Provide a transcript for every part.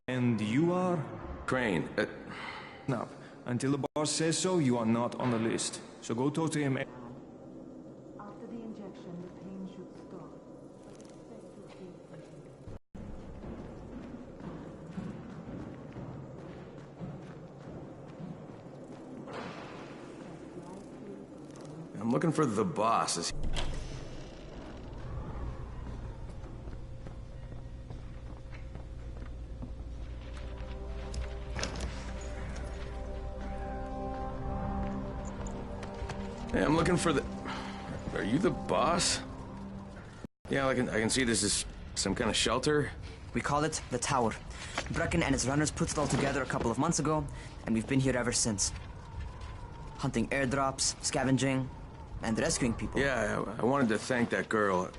And you are? Crane. No. Until the boss says so, you are not on the list. So go talk to him. After the injection, the pain should stop. I'm looking for the boss. Hey, I'm looking for the... Are you the boss? Yeah, I can see this is some kind of shelter. We call it the Tower. Brecken and his runners put it all together a couple of months ago, and we've been here ever since. Hunting airdrops, scavenging, and rescuing people. Yeah, I wanted to thank that girl.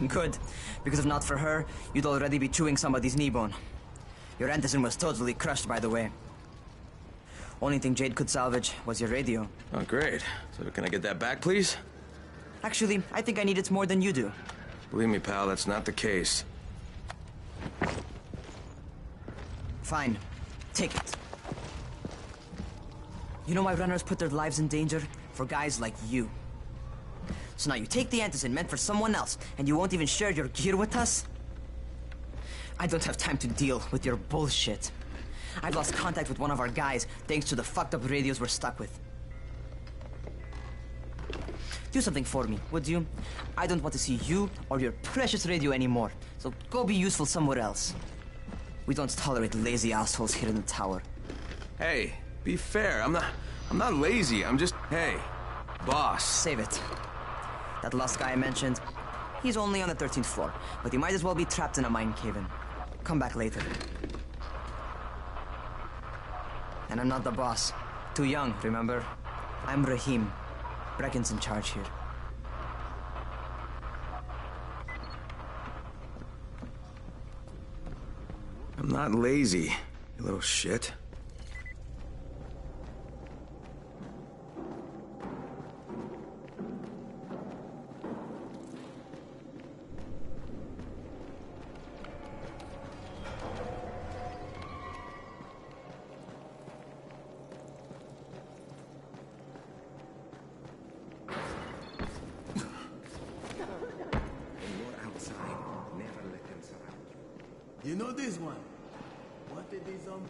Good, because if not for her, you'd already be chewing somebody's knee bone. Your antizin was totally crushed, by the way. Only thing Jade could salvage was your radio. Oh, great. So can I get that back, please? Actually, I think I need it more than you do. Believe me, pal, that's not the case. Fine. Take it. You know why runners put their lives in danger? For guys like you. So now you take the antizin meant for someone else, and you won't even share your gear with us? I don't have time to deal with your bullshit. I've lost contact with one of our guys thanks to the fucked up radios we're stuck with. Do something for me, would you? I don't want to see you or your precious radio anymore, so go be useful somewhere else. We don't tolerate lazy assholes here in the Tower. Hey, be fair. I'm not lazy. I'm just... Hey, boss. Save it. That last guy I mentioned, he's only on the 13th floor, but he might as well be trapped in a mine cave-in. Come back later. And I'm not the boss. Too young, remember? I'm Rahim. Brecken's in charge here. I'm not lazy, you little shit. You know this one? Wanted these zombies?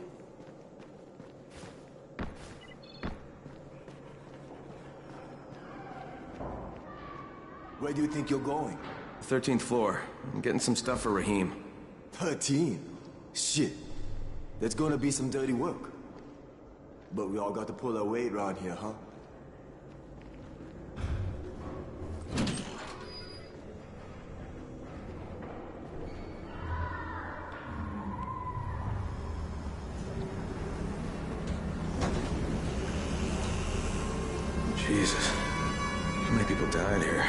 Where do you think you're going? 13th floor. I'm getting some stuff for Rahim. 13? Shit. There's gonna be some dirty work. But we all got to pull our weight around here, huh? Jesus. How many people died here?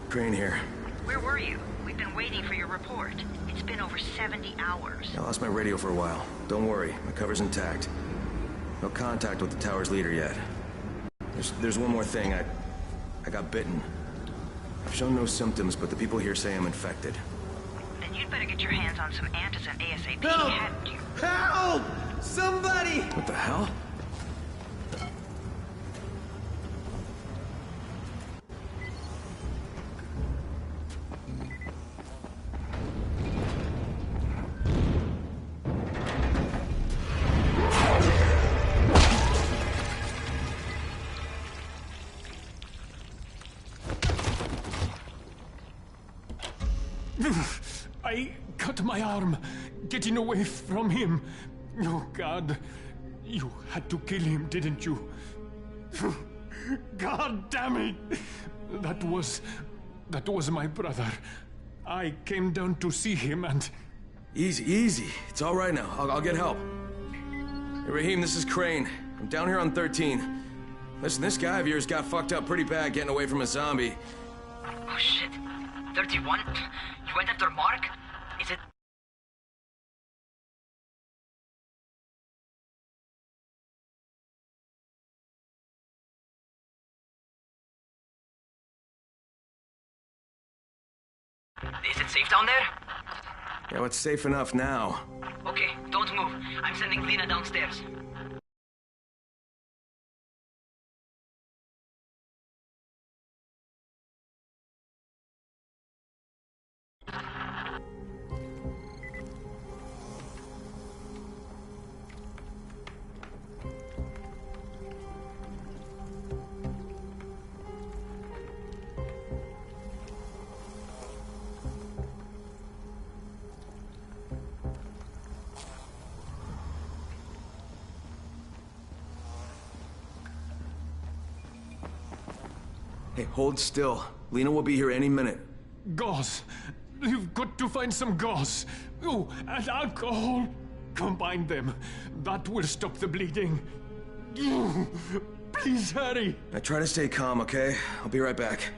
Crane here. Where were you? We've been waiting for your report. It's been over 70 hours. I lost my radio for a while. Don't worry, my cover's intact. No contact with the tower's leader yet. There's one more thing. I got bitten. I've shown no symptoms, but the people here say I'm infected. Then you'd better get your hands on some antizin ASAP, Help! hadn't you? Help! Somebody! What the hell? I cut my arm, getting away from him. Oh, God. You had to kill him, didn't you? God damn it! That was my brother. I came down to see him and... Easy, easy. It's all right now. I'll get help. Hey, Rahim, this is Crane. I'm down here on 13. Listen, this guy of yours got fucked up pretty bad getting away from a zombie. Oh, shit. 31? You went after Mark? Is it safe down there? Yeah, well, it's safe enough now. Okay, don't move. I'm sending Lena downstairs. Hey, hold still. Lena will be here any minute. Gauze. You've got to find some gauze. Oh, and alcohol. Combine them. That will stop the bleeding. Please hurry. Now try to stay calm, okay? I'll be right back.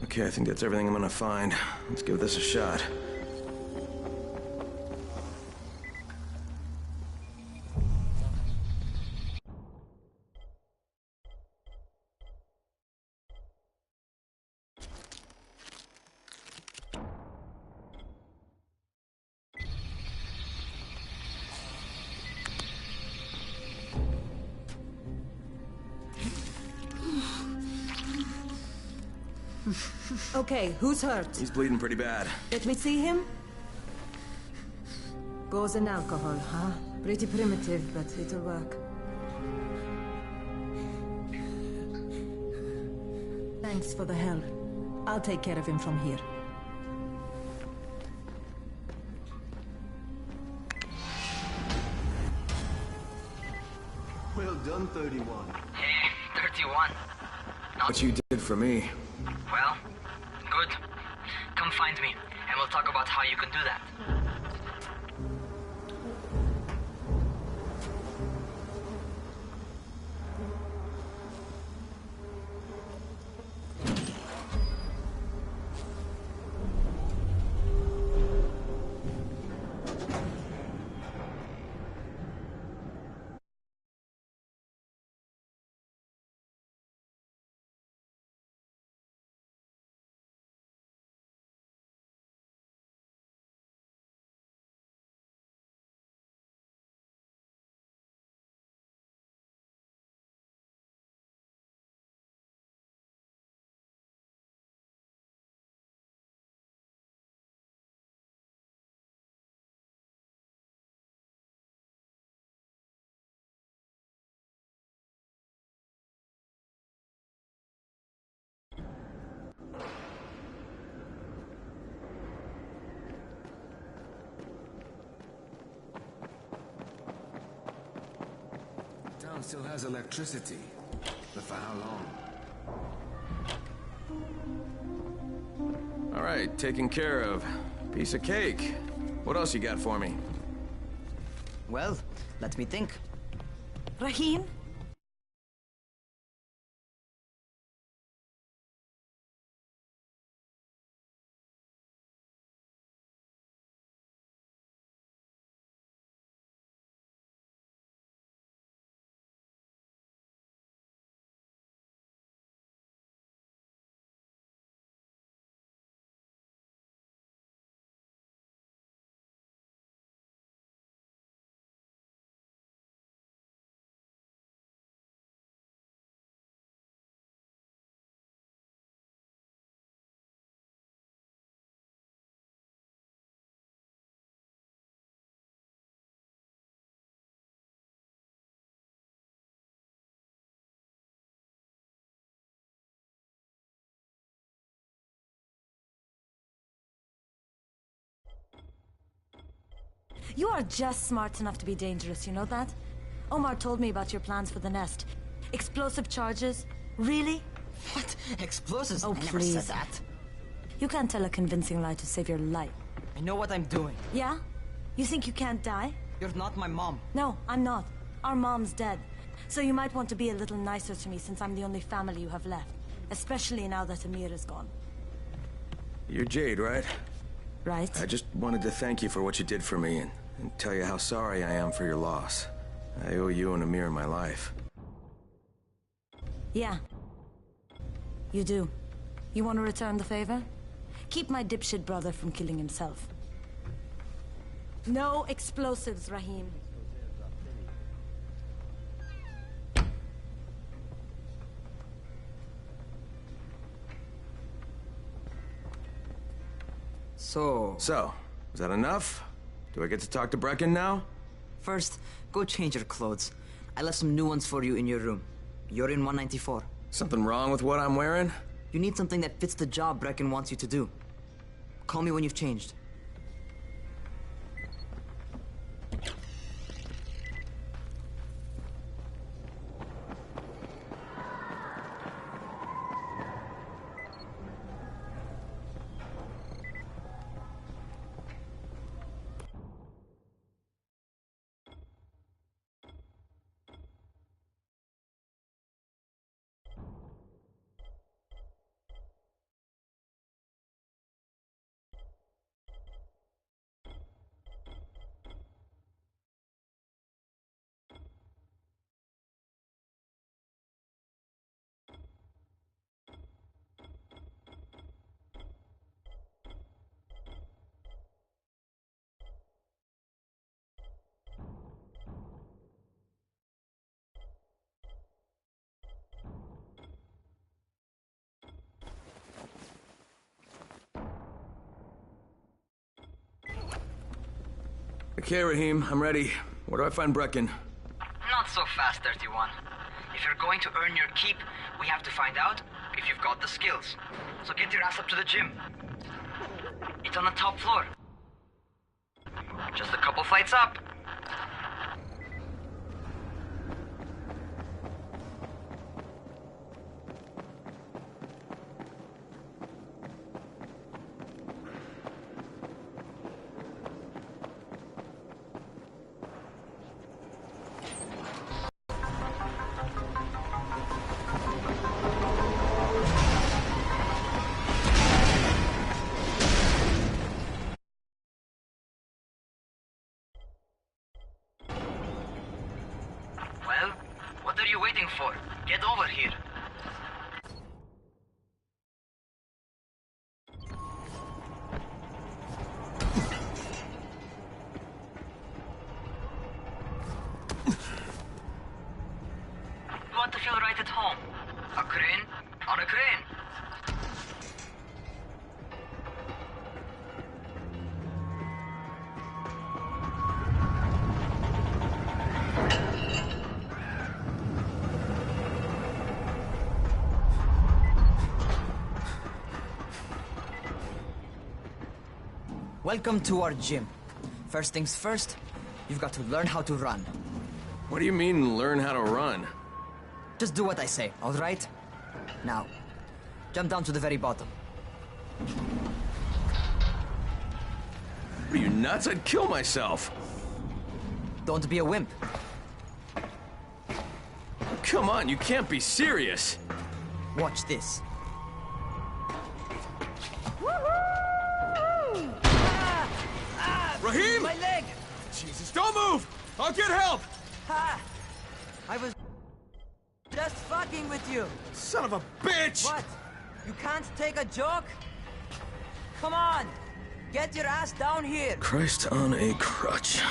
Okay, I think that's everything I'm gonna find. Let's give this a shot. Okay, who's hurt? He's bleeding pretty bad. Let me see him. Gauze and alcohol, huh? Pretty primitive, but it'll work. Thanks for the help. I'll take care of him from here. Well done, 31. Hey, 31. What you did for me. Well, good. Come find me, and we'll talk about how you can do that. Town still has electricity, but for how long? All right, taken care of. Piece of cake. What else you got for me? Well, let me think. Rahim? You are just smart enough to be dangerous, you know that? Omar told me about your plans for the nest. Explosive charges? Really? What? Explosives? Oh, I never please. said that. You can't tell a convincing lie to save your life. I know what I'm doing. Yeah? You think you can't die? You're not my mom. No, I'm not. Our mom's dead. So you might want to be a little nicer to me since I'm the only family you have left. Especially now that Amir is gone. You're Jade, right? Right? I just wanted to thank you for what you did for me and tell you how sorry I am for your loss. I owe you and Amir my life. Yeah. You do. You want to return the favor? Keep my dipshit brother from killing himself. No explosives, Rahim. So, is that enough? Do I get to talk to Brecken now? First, go change your clothes. I left some new ones for you in your room. You're in 194. Something wrong with what I'm wearing? You need something that fits the job Brecken wants you to do. Call me when you've changed. Okay, Rahim, I'm ready. Where do I find Brecken? Not so fast, 31. If you're going to earn your keep, we have to find out if you've got the skills. So get your ass up to the gym. It's on the top floor. Just a couple flights up. Well, what are you waiting for? Get over here. You want to feel right at home? A crane? On a crane. Welcome to our gym. First things first, you've got to learn how to run. What do you mean, learn how to run? Just do what I say, all right? Now, jump down to the very bottom. Are you nuts? I'd kill myself. Don't be a wimp. Come on, you can't be serious. Watch this. Raheem! My leg! Jesus, don't move! I'll get help! Ha! I was just fucking with you. Son of a bitch! What? You can't take a joke? Come on! Get your ass down here! Christ on a crutch.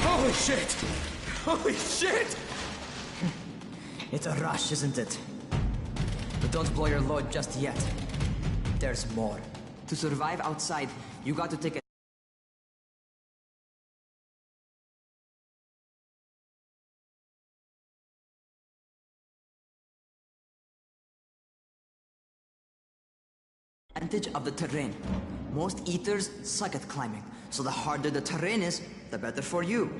Holy shit! Holy shit! It's a rush, isn't it? But don't blow your load just yet. There's more. To survive outside, you got to take a advantage of the terrain. Most eaters suck at climbing, so the harder the terrain is, the better for you.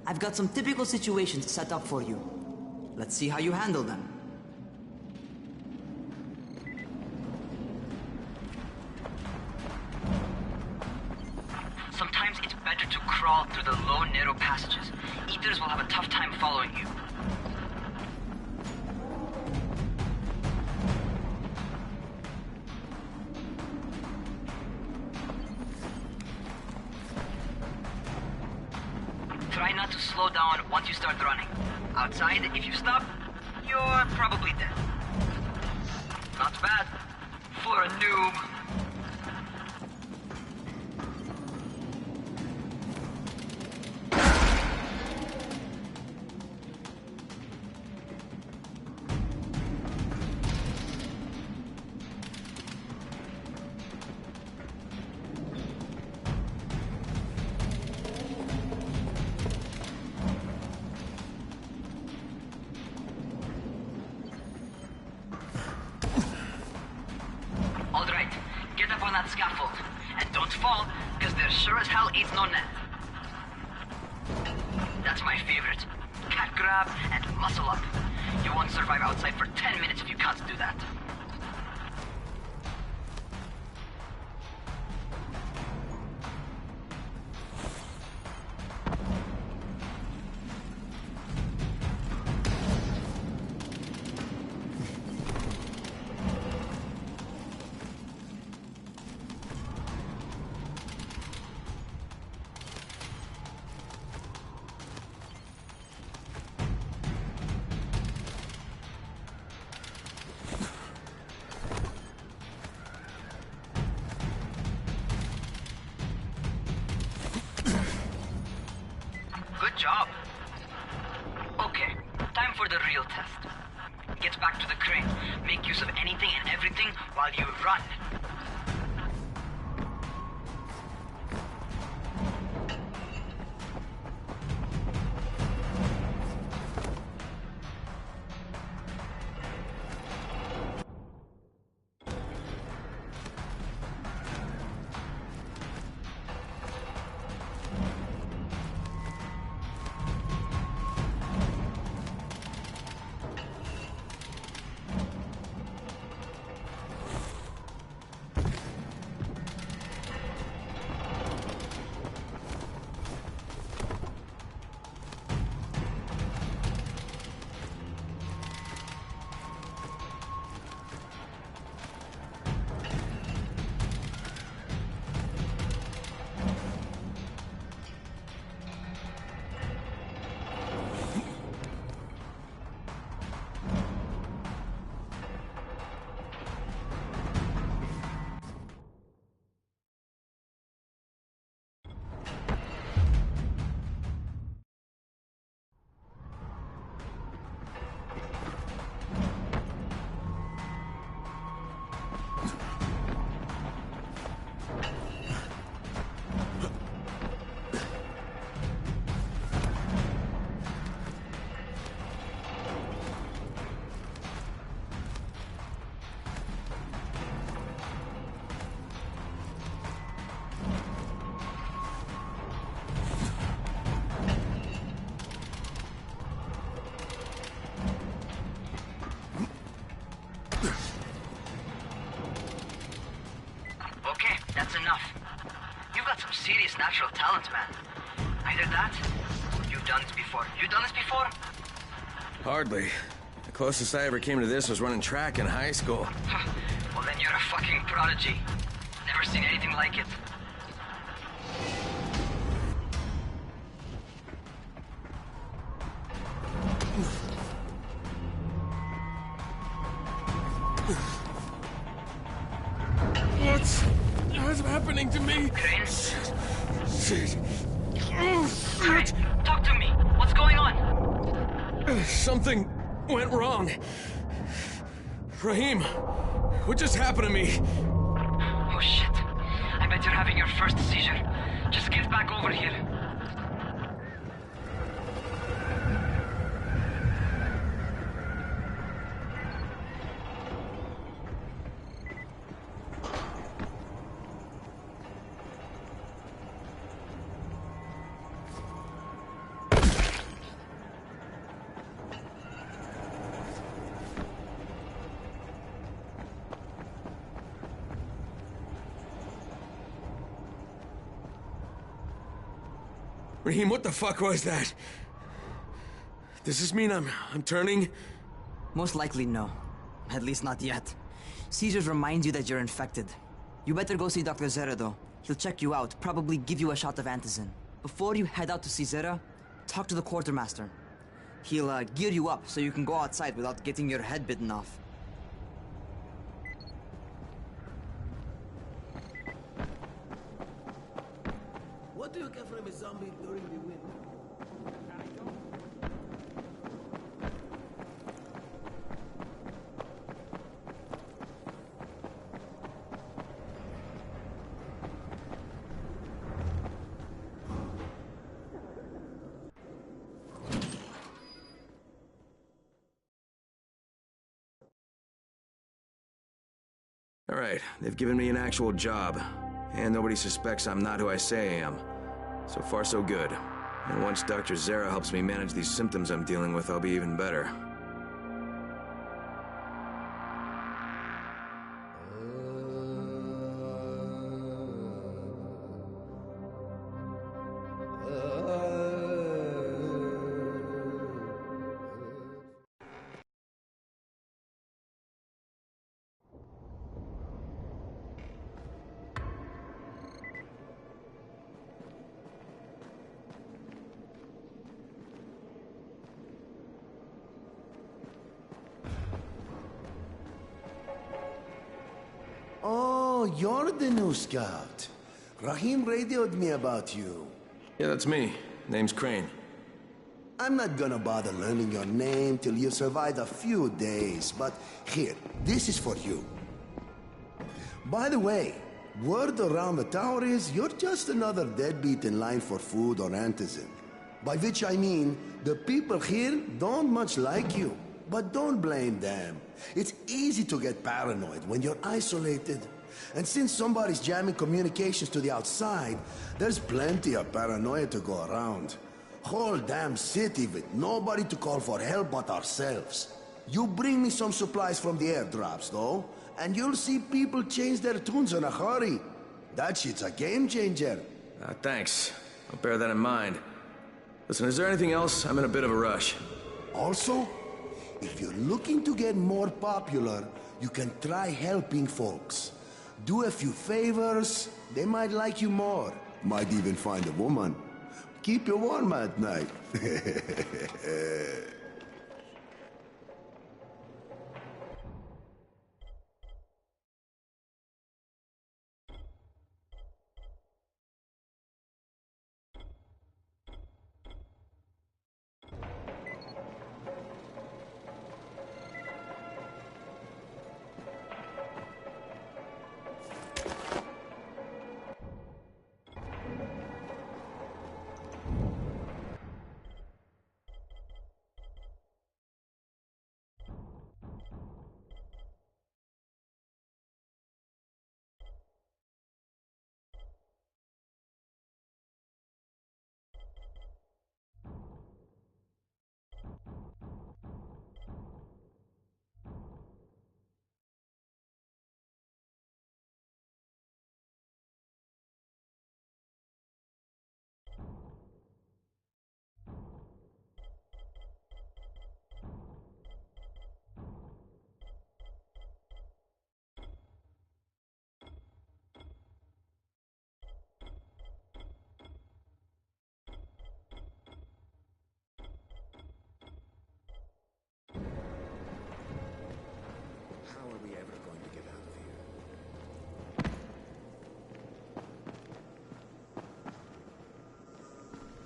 I've got some typical situations set up for you. Let's see how you handle them. Sometimes it's better to crawl through the low, narrow passages. Eaters will have a tough time following you. Try not to slow down once you start running. Outside, if you stop, you're probably dead. Not bad for a noob. scaffold. And don't fall, because there sure as hell ain't no net. That's my favorite. Cat grab and muscle up. You won't survive outside for 10 minutes if you can't do that. Good job. Okay, time for the real test. Get back to the crate. Make use of anything and everything while you run. Okay, that's enough. You've got some serious natural talent, man. Either that, or you've done this before. You done this before? Hardly. The closest I ever came to this was running track in high school. Well, then you're a fucking prodigy. Never seen anything like it. What's happening to me? Crane? Shit. Crane, talk to me. What's going on? Something went wrong. Rahim, what just happened to me? Oh shit. I bet you're having your first seizure. Just get back over here. Rahim, what the fuck was that? Does this mean I'm turning? Most likely no. At least not yet. Seizures remind you that you're infected. You better go see Dr. Zera though. He'll check you out, probably give you a shot of antizin. Before you head out to see Zera, talk to the quartermaster. He'll gear you up so you can go outside without getting your head bitten off. What do you get from a zombie during the winter? All right, they've given me an actual job, and nobody suspects I'm not who I say I am. So far, so good. And once Dr. Zera helps me manage these symptoms I'm dealing with, I'll be even better. Oh, you're the new scout. Rahim radioed me about you. Yeah, that's me. Name's Crane. I'm not gonna bother learning your name till you've survived a few days, but here, this is for you. By the way, word around the tower is you're just another deadbeat in line for food or antizin. By which I mean, the people here don't much like you. But don't blame them. It's easy to get paranoid when you're isolated. And since somebody's jamming communications to the outside, there's plenty of paranoia to go around. Whole damn city with nobody to call for help but ourselves. You bring me some supplies from the airdrops, though, and you'll see people change their tunes in a hurry. That shit's a game changer. Thanks. I'll bear that in mind. Listen, is there anything else? I'm in a bit of a rush. Also, if you're looking to get more popular, you can try helping folks. Do a few favors, they might like you more. Might even find a woman. Keep you warm at night.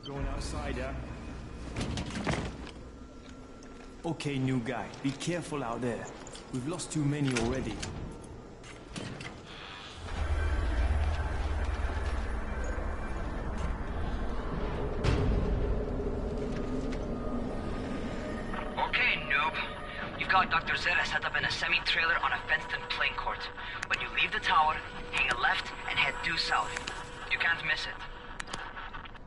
Going outside, huh? Okay, new guy. Be careful out there. We've lost too many already. Okay, noob. You've got Dr. Zera set up in a semi-trailer on a fenced-in playing court. When you leave the tower, hang a left and head due south. You can't miss it.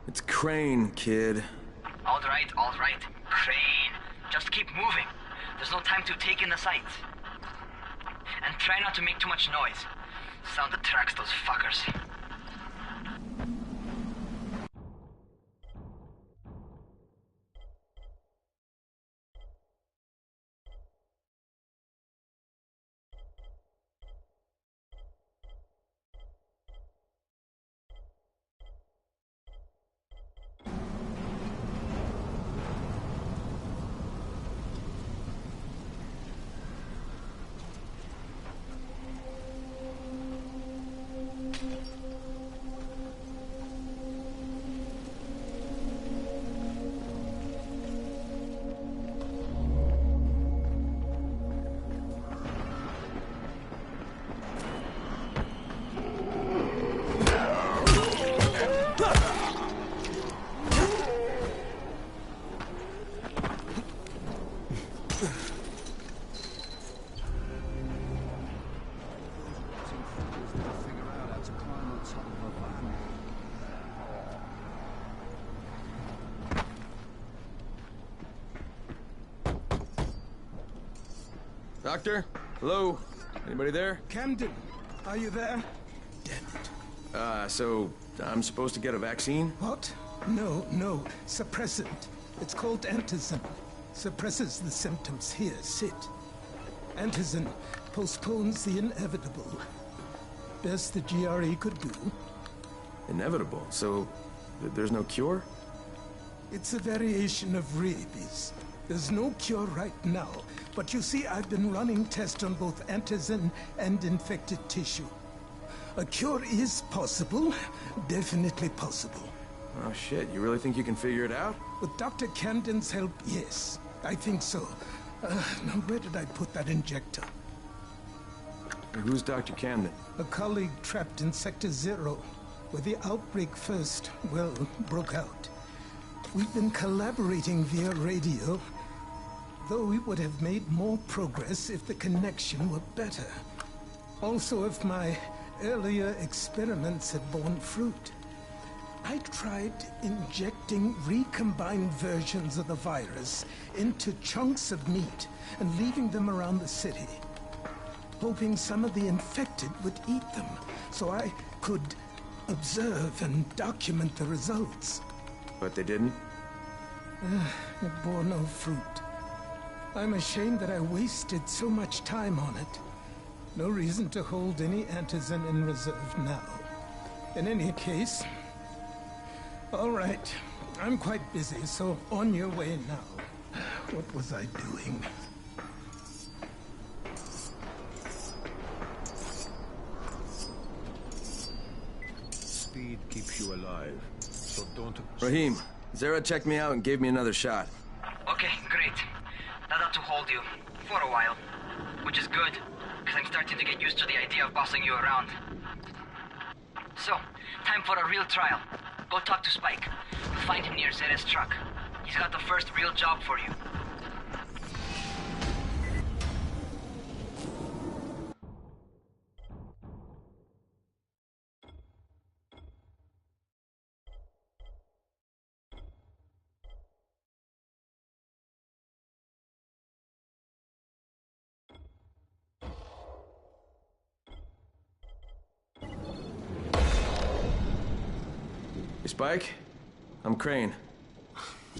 It's Crane, kid. All right. Crane. Just keep moving. There's no time to take in the sights. And try not to make too much noise. Sound attracts those fuckers. Doctor? Hello? Anybody there? Camden, are you there? Damn it. So I'm supposed to get a vaccine? What? No. Suppressant. It's called antizin. Suppresses the symptoms. Here, sit. Antizin postpones the inevitable. Best the GRE could do. Inevitable? So there's no cure? It's a variation of rabies. There's no cure right now, but you see, I've been running tests on both antizin and infected tissue. A cure is possible, definitely possible. Oh shit, you really think you can figure it out? With Dr. Camden's help, yes. I think so. Now where did I put that injector? Who's Dr. Camden? A colleague trapped in Sector Zero, where the outbreak first, well, broke out. We've been collaborating via radio, though we would have made more progress if the connection were better. Also, if my earlier experiments had borne fruit. I tried injecting recombined versions of the virus into chunks of meat and leaving them around the city, hoping some of the infected would eat them, so I could observe and document the results. But they didn't? It bore no fruit. I'm ashamed that I wasted so much time on it. No reason to hold any antizin in reserve now. In any case, all right. I'm quite busy, so on your way now. What was I doing? Speed keeps you alive, so don't... Rahim, Zara checked me out and gave me another shot. Okay, great. That ought to hold you. For a while. Which is good, because I'm starting to get used to the idea of bossing you around. So, time for a real trial. Go talk to Spike. You'll find him near Zera's truck. He's got the first real job for you. Hey, Spike? I'm Crane.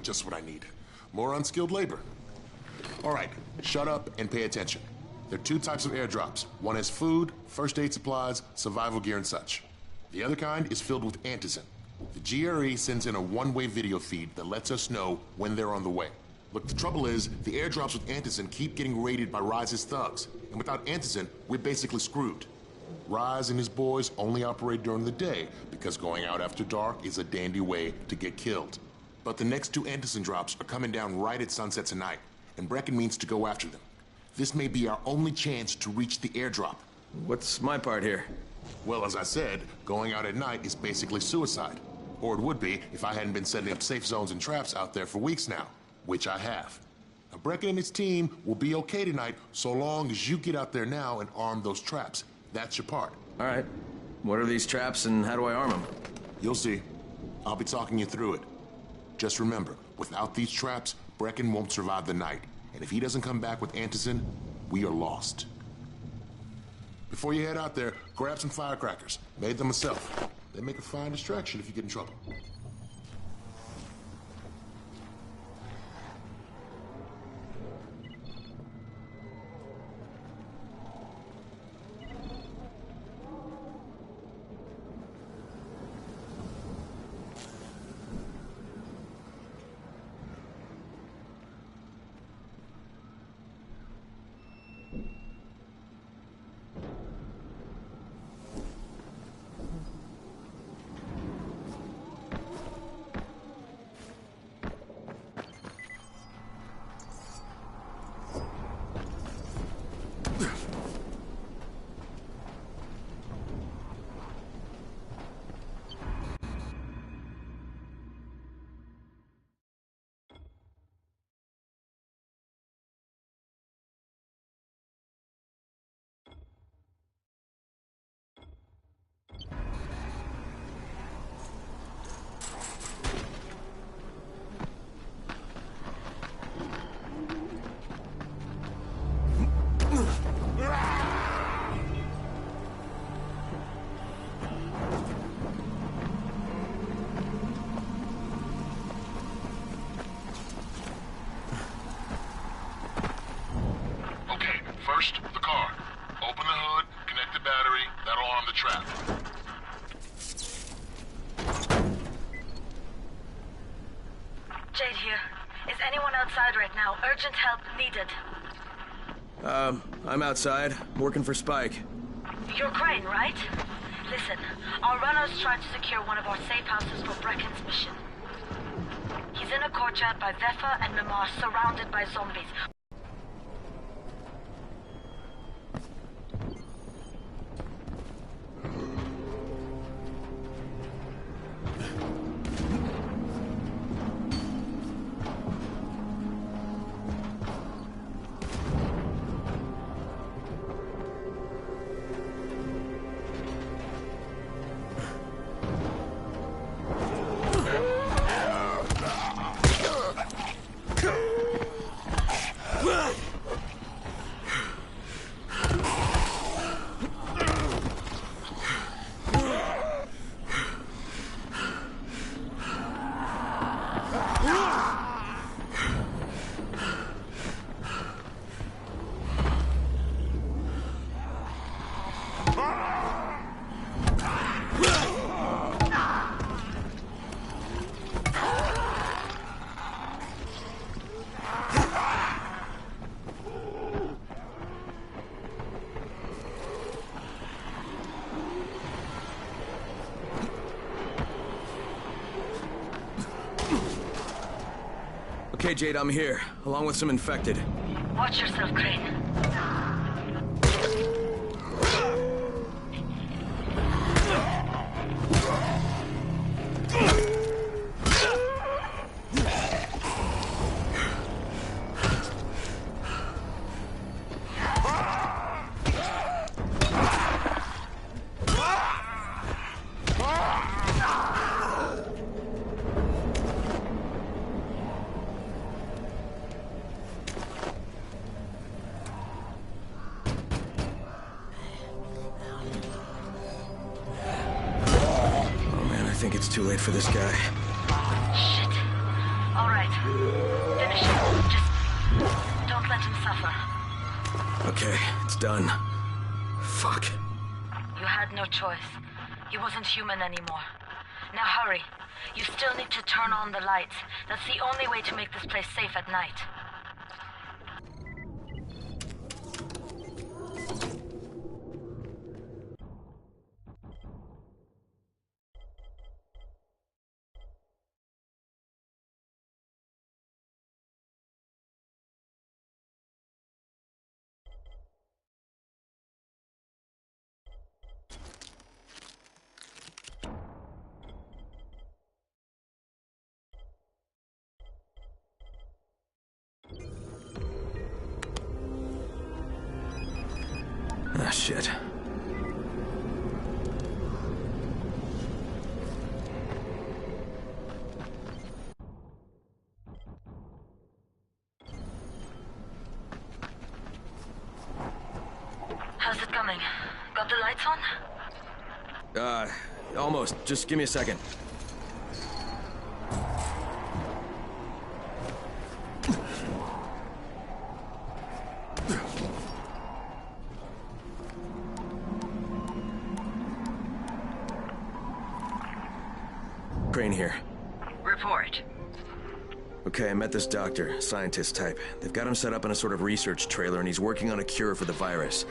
Just what I need. More unskilled labor. All right, shut up and pay attention. There are two types of airdrops. One has food, first aid supplies, survival gear, and such. The other kind is filled with antizin. The GRE sends in a one-way video feed that lets us know when they're on the way. Look, the trouble is, the airdrops with antizin keep getting raided by Rise's thugs. And without antizin, we're basically screwed. Rise and his boys only operate during the day because going out after dark is a dandy way to get killed. But the next two antizin drops are coming down right at sunset tonight, and Brecken means to go after them. This may be our only chance to reach the airdrop. What's my part here? Well, as I said, going out at night is basically suicide. Or it would be if I hadn't been setting up safe zones and traps out there for weeks now, which I have. Now, Brecken and his team will be okay tonight so long as you get out there now and arm those traps. That's your part. All right. What are these traps and how do I arm them? You'll see. I'll be talking you through it. Just remember, without these traps, Brecken won't survive the night. And if he doesn't come back with antizin, we are lost. Before you head out there, grab some firecrackers. Made them myself. They make a fine distraction if you get in trouble. First, the car. Open the hood, connect the battery, that'll arm the trap. Jade here. Is anyone outside right now? Urgent help needed. I'm outside, working for Spike. You're Crane, right? Listen, our runner's trying to secure one of our safe houses for Brecken's mission. He's in a courtyard by Vefa and Mimar, surrounded by zombies. Okay, Jade, I'm here, along with some infected. Watch yourself, Crane. I think it's too late for this guy. Shit. All right. Finish it. Just don't let him suffer. Okay, it's done. Fuck. You had no choice. He wasn't human anymore. Now hurry. You still need to turn on the lights. That's the only way to make this place safe at night. Ah, shit. How's it coming? Got the lights on? Almost. Just give me a second. Crane here. Report. Okay, I met this doctor, scientist type. They've got him set up in a sort of research trailer, and he's working on a cure for the virus.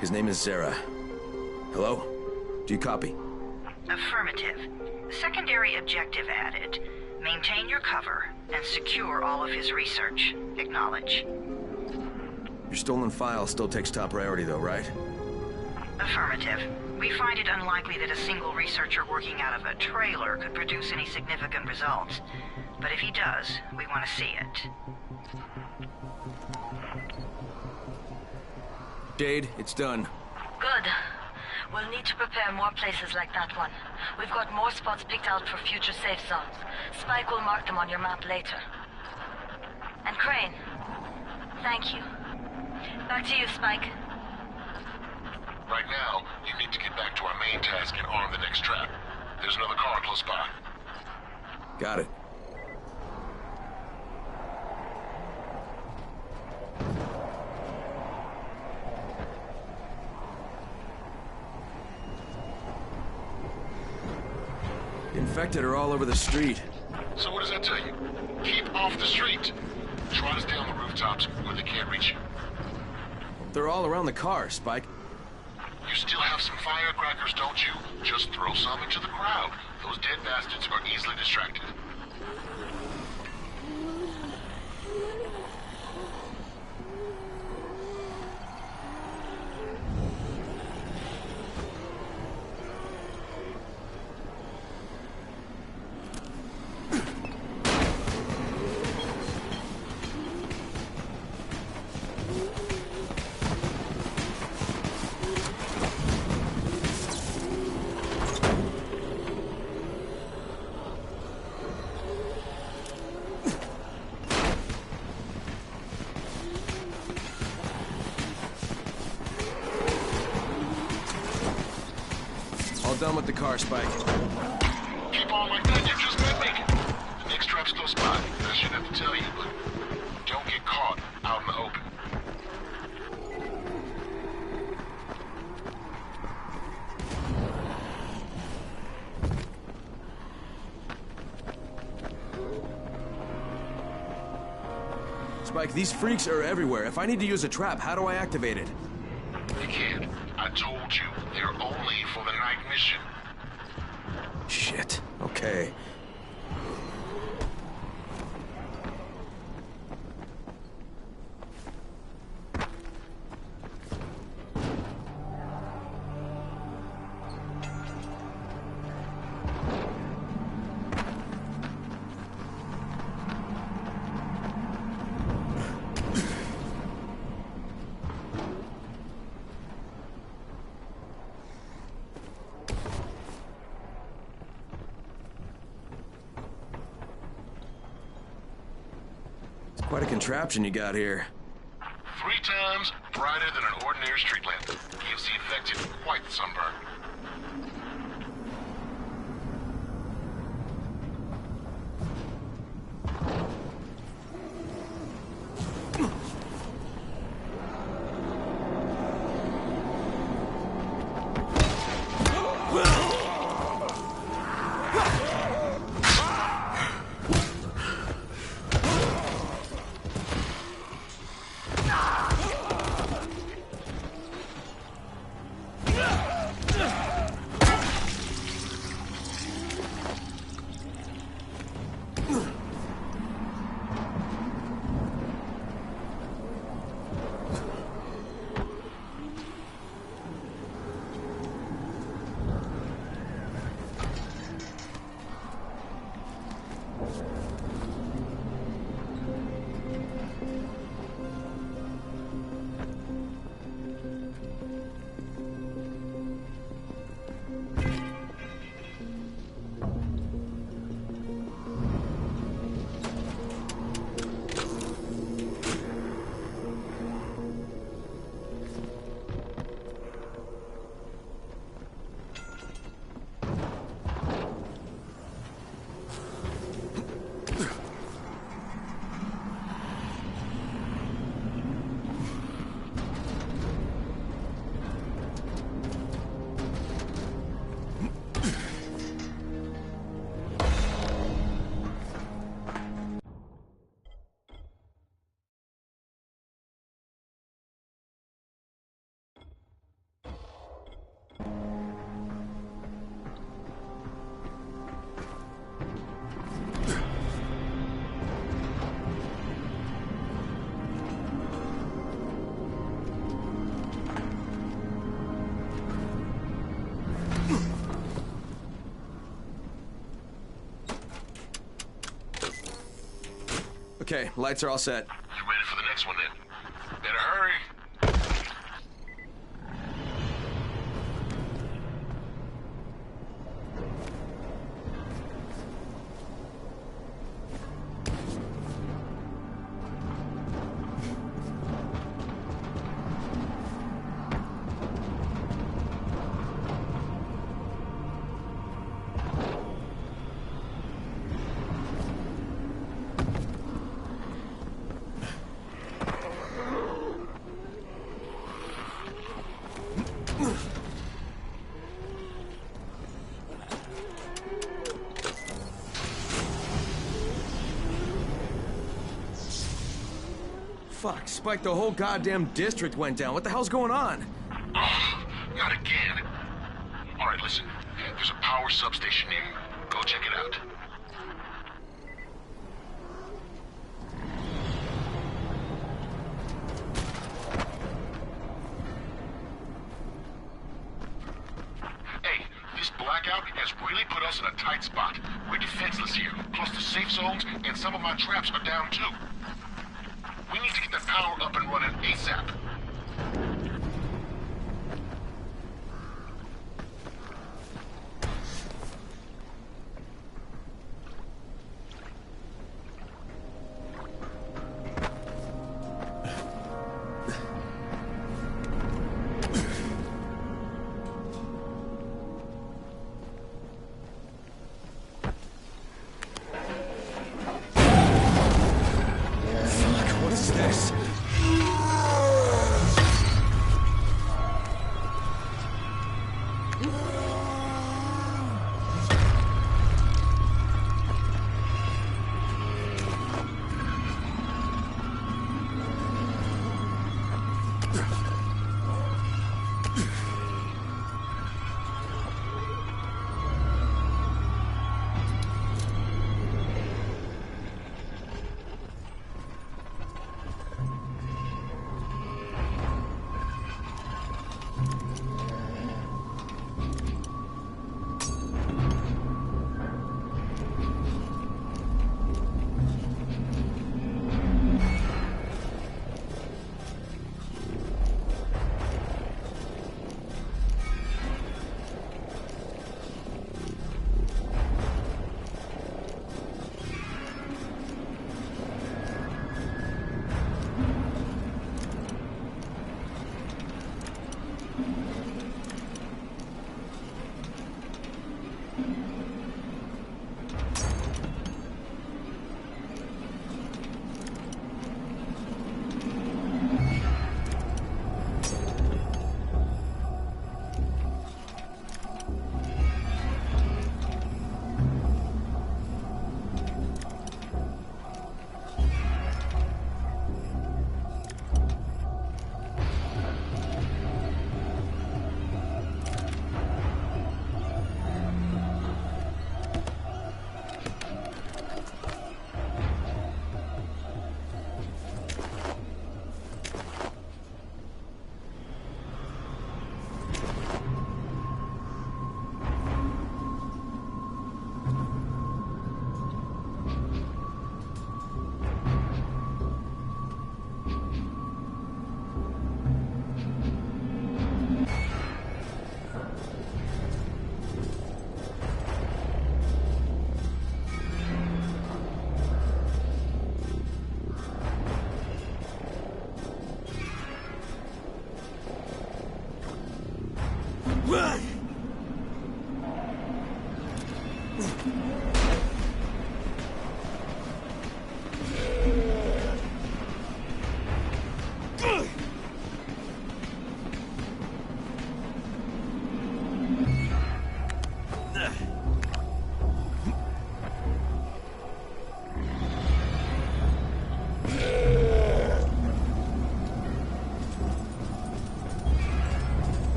His name is Zera. Hello? Do you copy? Affirmative. Secondary objective added. Maintain your cover and secure all of his research. Acknowledge. Your stolen file still takes top priority, though, right? Affirmative. We find it unlikely that a single researcher working out of a trailer could produce any significant results. But if he does, we want to see it. Jade, it's done. Good. We'll need to prepare more places like that one. We've got more spots picked out for future safe zones. Spike will mark them on your map later. And Crane, thank you. Back to you, Spike. Right now, you need to get back to our main task and arm the next trap. There's another car close by. Got it. infected are all over the street. So what does that tell you? Keep off the street. Try to stay on the rooftops where they can't reach you. They're all around the car, Spike. You still have some firecrackers, don't you? Just throw some into the crowd. Those dead bastards are easily distracted. All done with the car, Spike. Keep on like that, you just might make it. The next trap's close by. I shouldn't have to tell you, but don't get caught out in the open. Spike, these freaks are everywhere. If I need to use a trap, how do I activate it? You can't. I told you, they're only for the night mission. Shit. Okay. Quite a contraption you got here. 3 times brighter than an ordinary street lamp. Gives the infected quite the sunburn. Okay, lights are all set. You ready for the next one then? Better hurry. Fuck, Spike, the whole goddamn district went down. What the hell's going on? Oh, not again. All right, listen. There's a power substation here. Go check it out. Hey, this blackout has really put us in a tight spot. We're defenseless here. Plus the safe zones and some of my traps are down too. We need to get the power up and running ASAP. What is this?